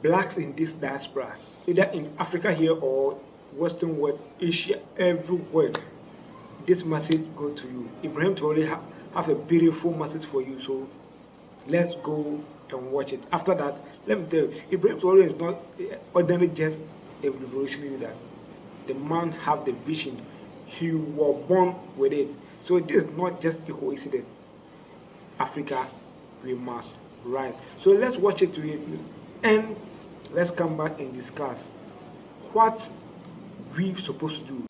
blacks in this diaspora, either in Africa here or Western world, Asia, everywhere, this message go to you. Ibrahim Traoré have a beautiful message for you, so let's go and watch it. After that, let me tell you, Ibrahim Traoré is not ordinarily just a revolutionary leader. The man have the vision. He was born with it. So this is not just a coincidence. Africa, we must rise. So let's watch it to it, and let's come back and discuss what we're supposed to do.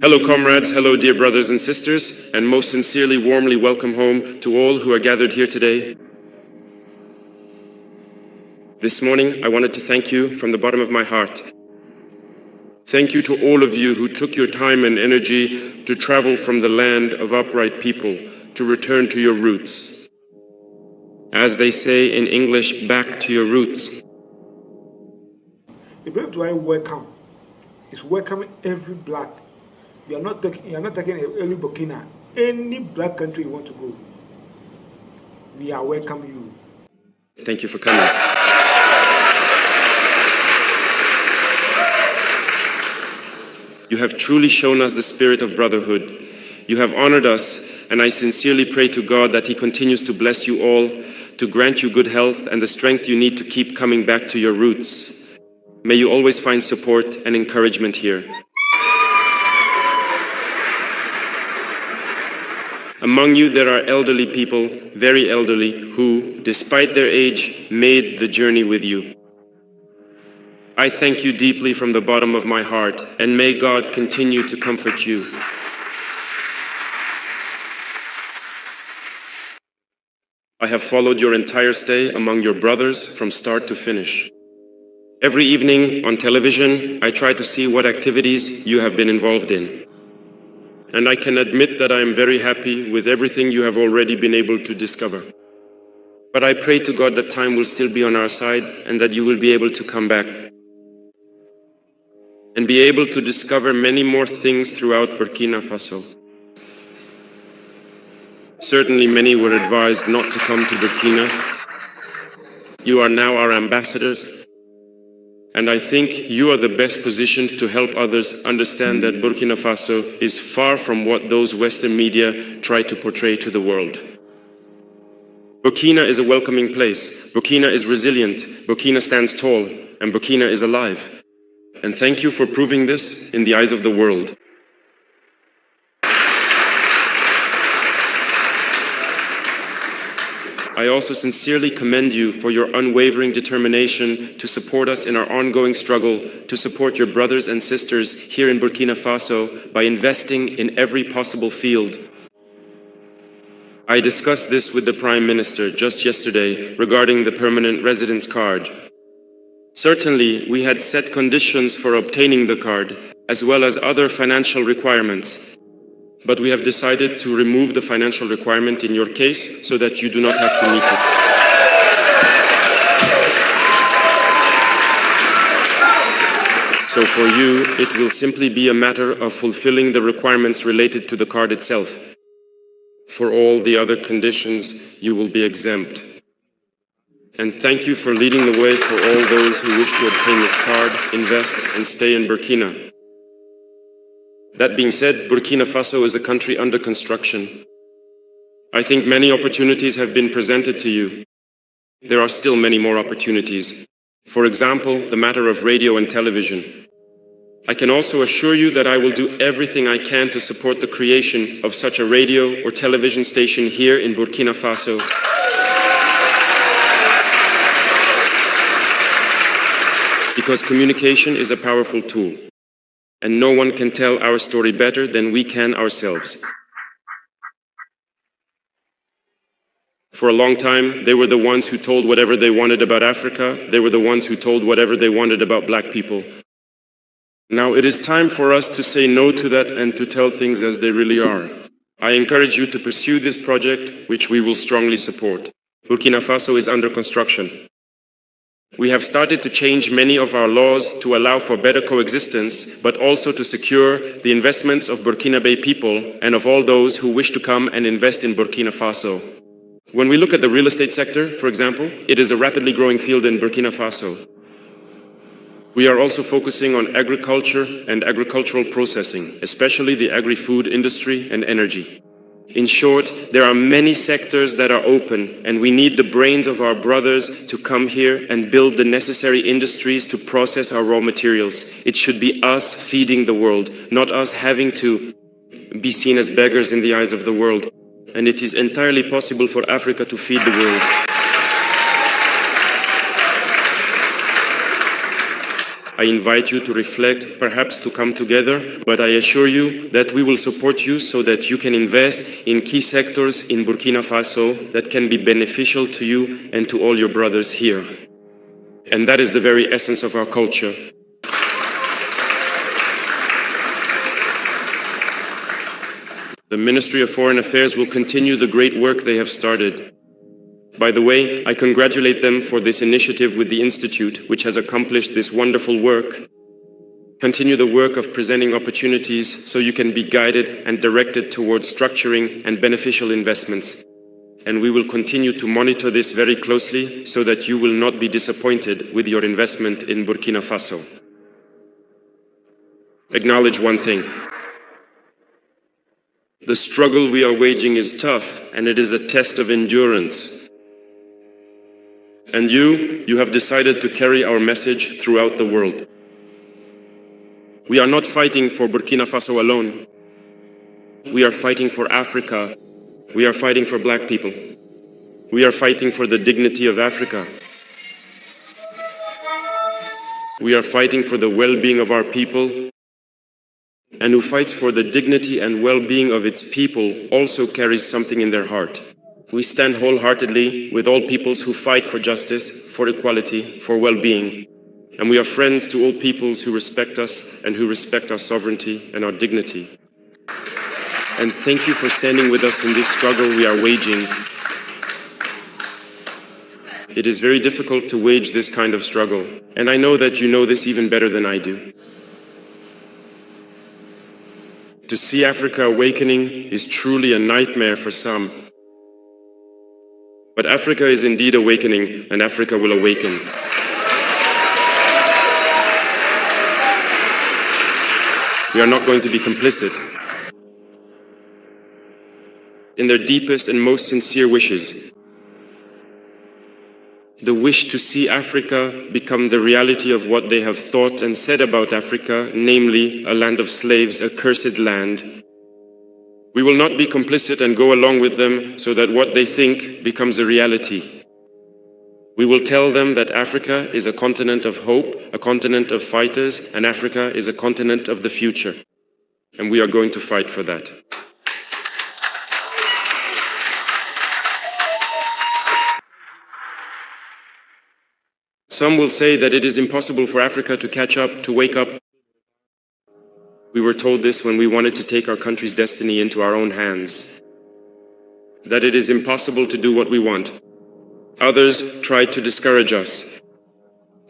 Hello comrades, hello dear brothers and sisters, and most sincerely, warmly welcome home to all who are gathered here today. This morning, I wanted to thank you from the bottom of my heart. Thank you to all of you who took your time and energy to travel from the land of upright people to return to your roots. As they say in English, back to your roots. Ibrahim Traoré welcome. It's welcoming every black. You are not taking any Burkina, any black country you want to go. We are welcoming you. Thank you for coming. You have truly shown us the spirit of brotherhood. You have honored us, and I sincerely pray to God that He continues to bless you all, to grant you good health and the strength you need to keep coming back to your roots. May you always find support and encouragement here. Among you, there are elderly people, very elderly, who, despite their age, made the journey with you. I thank you deeply from the bottom of my heart, and may God continue to comfort you. I have followed your entire stay among your brothers from start to finish. Every evening on television, I try to see what activities you have been involved in. And I can admit that I am very happy with everything you have already been able to discover. But I pray to God that time will still be on our side and that you will be able to come back and be able to discover many more things throughout Burkina Faso. Certainly many were advised not to come to Burkina. You are now our ambassadors. And I think you are the best positioned to help others understand that Burkina Faso is far from what those Western media try to portray to the world. Burkina is a welcoming place. Burkina is resilient. Burkina stands tall. And Burkina is alive. And thank you for proving this in the eyes of the world. I also sincerely commend you for your unwavering determination to support us in our ongoing struggle to support your brothers and sisters here in Burkina Faso by investing in every possible field. I discussed this with the Prime Minister just yesterday regarding the permanent residence card. Certainly, we had set conditions for obtaining the card, as well as other financial requirements. But we have decided to remove the financial requirement in your case so that you do not have to meet it. So for you, it will simply be a matter of fulfilling the requirements related to the card itself. For all the other conditions, you will be exempt. And thank you for leading the way for all those who wish to obtain this card, invest, and stay in Burkina. That being said, Burkina Faso is a country under construction. I think many opportunities have been presented to you. There are still many more opportunities. For example, the matter of radio and television. I can also assure you that I will do everything I can to support the creation of such a radio or television station here in Burkina Faso. Because communication is a powerful tool. And no one can tell our story better than we can ourselves. For a long time, they were the ones who told whatever they wanted about Africa. They were the ones who told whatever they wanted about black people. Now it is time for us to say no to that and to tell things as they really are. I encourage you to pursue this project, which we will strongly support. Burkina Faso is under construction. We have started to change many of our laws to allow for better coexistence, but also to secure the investments of Burkinabe people and of all those who wish to come and invest in Burkina Faso. When we look at the real estate sector, for example, it is a rapidly growing field in Burkina Faso. We are also focusing on agriculture and agricultural processing, especially the agri-food industry and energy. In short, there are many sectors that are open, and we need the brains of our brothers to come here and build the necessary industries to process our raw materials. It should be us feeding the world, not us having to be seen as beggars in the eyes of the world. And it is entirely possible for Africa to feed the world. I invite you to reflect, perhaps to come together, but I assure you that we will support you so that you can invest in key sectors in Burkina Faso that can be beneficial to you and to all your brothers here. And that is the very essence of our culture. The Ministry of Foreign Affairs will continue the great work they have started. By the way, I congratulate them for this initiative with the Institute, which has accomplished this wonderful work. Continue the work of presenting opportunities so you can be guided and directed towards structuring and beneficial investments. And we will continue to monitor this very closely so that you will not be disappointed with your investment in Burkina Faso. Acknowledge one thing. The struggle we are waging is tough, and it is a test of endurance. And you have decided to carry our message throughout the world. We are not fighting for Burkina Faso alone. We are fighting for Africa. We are fighting for black people. We are fighting for the dignity of Africa. We are fighting for the well-being of our people. And who fights for the dignity and well-being of its people also carries something in their heart. We stand wholeheartedly with all peoples who fight for justice, for equality, for well-being. And we are friends to all peoples who respect us and who respect our sovereignty and our dignity. And thank you for standing with us in this struggle we are waging. It is very difficult to wage this kind of struggle, and I know that you know this even better than I do. To see Africa awakening is truly a nightmare for some. But Africa is indeed awakening, and Africa will awaken. We are not going to be complicit in their deepest and most sincere wishes. The wish to see Africa become the reality of what they have thought and said about Africa, namely a land of slaves, a cursed land. We will not be complicit and go along with them so that what they think becomes a reality. We will tell them that Africa is a continent of hope, a continent of fighters, and Africa is a continent of the future. And we are going to fight for that. Some will say that it is impossible for Africa to catch up, to wake up. We were told this when we wanted to take our country's destiny into our own hands. That it is impossible to do what we want. Others tried to discourage us.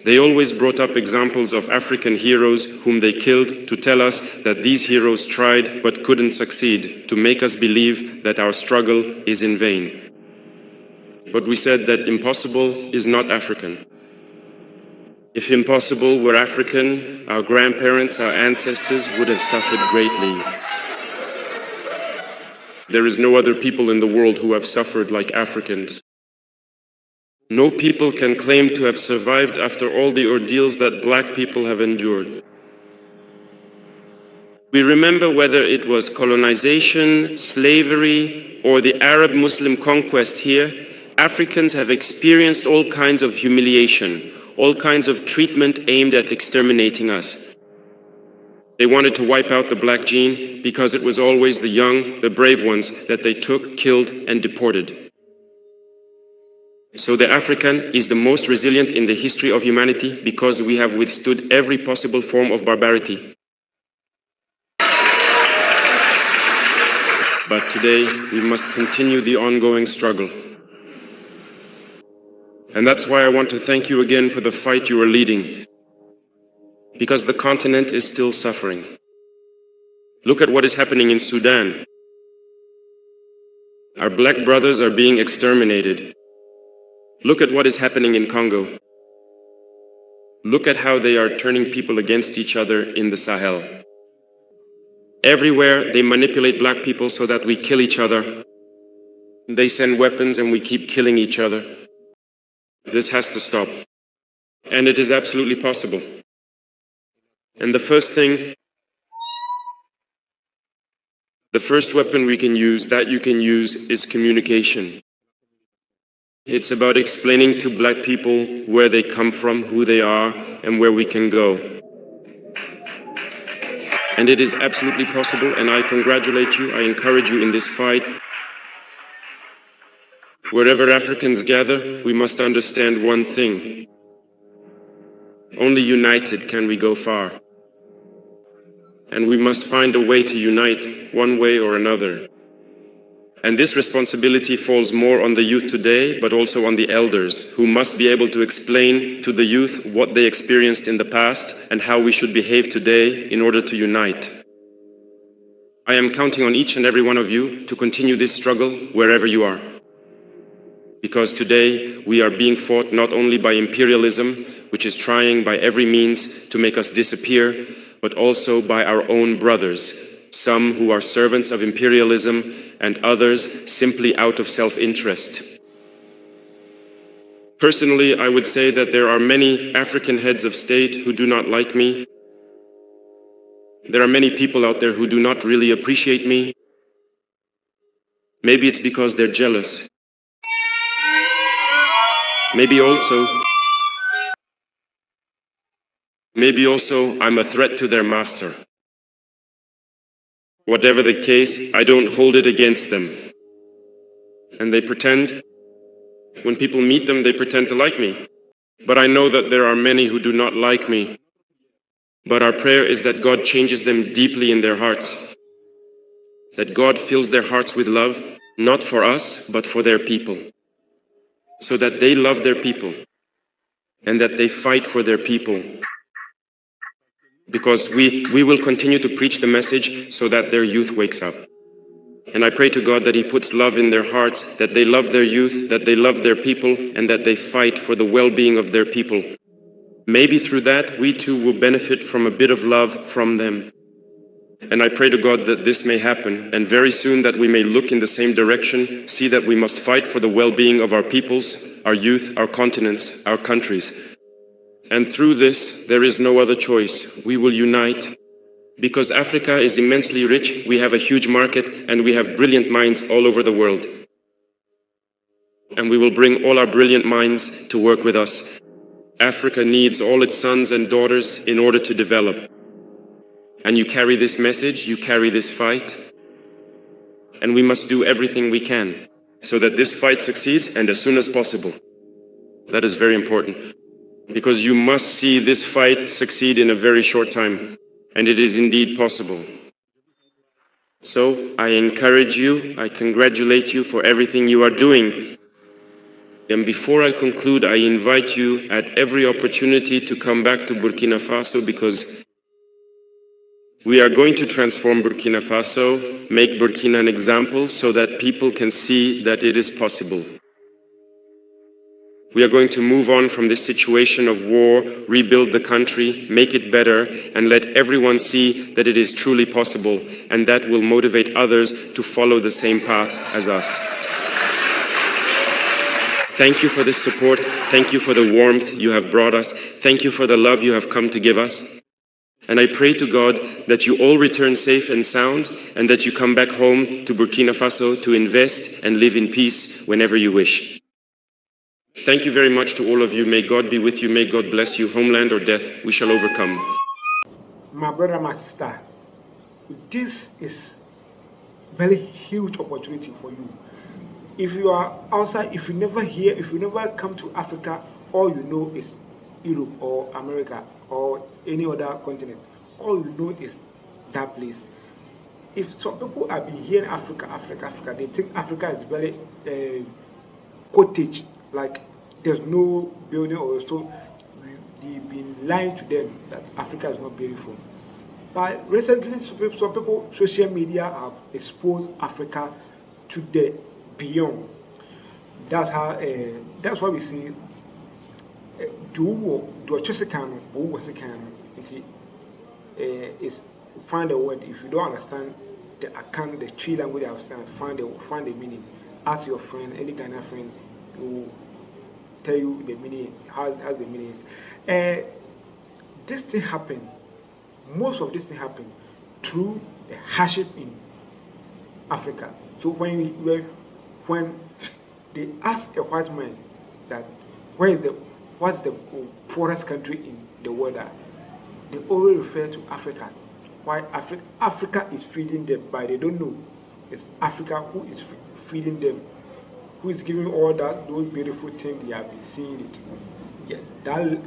They always brought up examples of African heroes whom they killed to tell us that these heroes tried but couldn't succeed, to make us believe that our struggle is in vain. But we said that impossible is not African. If impossible were African, our grandparents, our ancestors would have suffered greatly. There is no other people in the world who have suffered like Africans. No people can claim to have survived after all the ordeals that black people have endured. We remember whether it was colonization, slavery, or the Arab-Muslim conquest here, Africans have experienced all kinds of humiliation, all kinds of treatment aimed at exterminating us. They wanted to wipe out the black gene because it was always the young, the brave ones that they took, killed, and deported. So the African is the most resilient in the history of humanity because we have withstood every possible form of barbarity. But today, we must continue the ongoing struggle. And that's why I want to thank you again for the fight you are leading, because the continent is still suffering. Look at what is happening in Sudan. Our black brothers are being exterminated. Look at what is happening in Congo. Look at how they are turning people against each other in the Sahel. Everywhere they manipulate black people so that we kill each other. They send weapons and we keep killing each other. This has to stop. And it is absolutely possible. And the first weapon we can use, that you can use, is communication. It's about explaining to black people where they come from, who they are, and where we can go. And it is absolutely possible, and I congratulate you, I encourage you in this fight. Wherever Africans gather, we must understand one thing. Only united can we go far. And we must find a way to unite, one way or another. And this responsibility falls more on the youth today, but also on the elders, who must be able to explain to the youth what they experienced in the past and how we should behave today in order to unite. I am counting on each and every one of you to continue this struggle wherever you are. Because today we are being fought not only by imperialism, which is trying by every means to make us disappear, but also by our own brothers, some who are servants of imperialism and others simply out of self-interest. Personally, I would say that there are many African heads of state who do not like me. There are many people out there who do not really appreciate me. Maybe it's because they're jealous. Maybe also I'm a threat to their master. Whatever the case, I don't hold it against them. And they pretend, when people meet them, they pretend to like me. But I know that there are many who do not like me. But our prayer is that God changes them deeply in their hearts. That God fills their hearts with love, not for us, but for their people. So that they love their people. And that they fight for their people. Because we will continue to preach the message so that their youth wakes up. And I pray to God that He puts love in their hearts, that they love their youth, that they love their people, and that they fight for the well-being of their people. Maybe through that, we too will benefit from a bit of love from them. And I pray to God that this may happen, and very soon that we may look in the same direction, see that we must fight for the well-being of our peoples, our youth, our continents, our countries. And through this, there is no other choice. We will unite. Because Africa is immensely rich, we have a huge market, and we have brilliant minds all over the world. And we will bring all our brilliant minds to work with us. Africa needs all its sons and daughters in order to develop. And you carry this message, you carry this fight. And we must do everything we can so that this fight succeeds, and as soon as possible. That is very important. Because you must see this fight succeed in a very short time. And it is indeed possible. So, I encourage you, I congratulate you for everything you are doing. And before I conclude, I invite you at every opportunity to come back to Burkina Faso, because we are going to transform Burkina Faso, make Burkina an example so that people can see that it is possible. We are going to move on from this situation of war, rebuild the country, make it better, and let everyone see that it is truly possible, and that will motivate others to follow the same path as us. Thank you for this support. Thank you for the warmth you have brought us. Thank you for the love you have come to give us. And I pray to God that you all return safe and sound, and that you come back home to Burkina Faso to invest and live in peace whenever you wish. Thank you very much to all of you. May God be with you. May God bless you. Homeland or death, we shall overcome. My brother, my sister, this is very huge opportunity for you. If you are outside, if you never hear, if you never come to Africa, all you know is Europe or America or any other continent. All you know is that place. if some people have been hearing Africa, they think Africa is very cottage, like there's no building or so. They've been lying to them that Africa is not beautiful. But recently, some people, social media have exposed Africa to the beyond. That's how. That's why we see. Do Chesikano, who was a can. Is find a word. If you don't understand the account, the tree language, understand. Find the meaning. Ask your friend, any Ghana friend, who tell you the meaning, how the meaning is. This thing happened. Most of this thing happened through the hardship in Africa. So when they ask a white man that what's the poorest country in the world, they always refer to Africa. Why Africa is feeding them, but they don't know it's Africa who is feeding them, who is giving all those beautiful things they have been seeing it. Yeah, that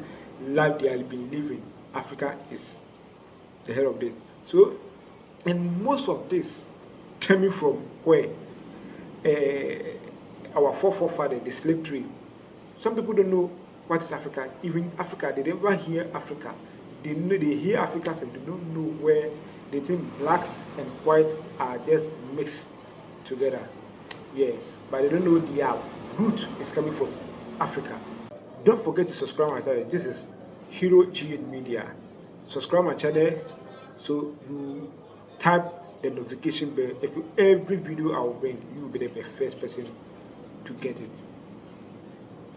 life they have been living, Africa is the head of this. So, and most of this coming from where our forefathers, the slave trade. Some people don't know what is Africa. Even Africa, they never hear Africa. They hear Africa and they don't know where they think blacks and white are just mixed together. Yeah, but they don't know their root is coming from Africa. Don't forget to subscribe my channel. This is Hero G8 Media. Subscribe my channel so you type the notification bell. If every video I will bring, you will be the first person to get it.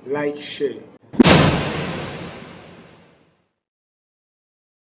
Like, share.